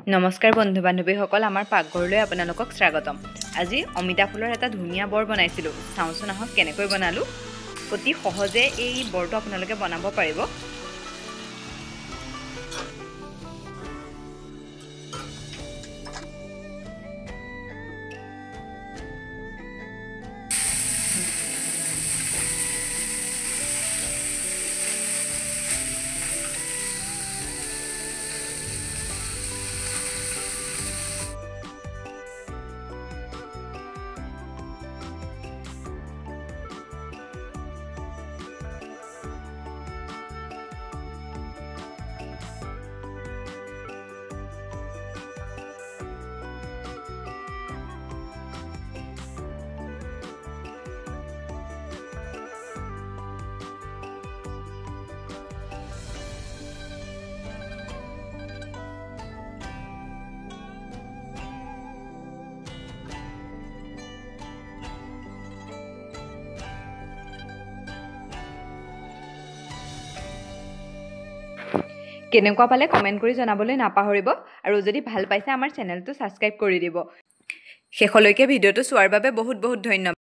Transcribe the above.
নমস্কাৰ বন্ধু বান্ধৱীসকল, আমাৰ পাকঘৰলৈ আপোনালোকক স্বাগতম। আজি অমিতা ফুলৰ এটা ধুনীয়া বৰ বনাইছিলোঁ। চাওঁচোন আহক কেনেকৈ বনালোঁ। অতি সহজে এই বৰটো আপোনালোকে বনাব পাৰিব। কেনেকুৱা পালে কমেণ্ট কৰি জনাবলৈ নাপাহৰিব আৰু যদি ভাল পাইছে আমাৰ চেনেলটো ছাবস্ক্ৰাইব কৰি দিব। শেষলৈকে ভিডিঅ'টো চোৱাৰ বাবে বহুত বহুত ধন্যবাদ।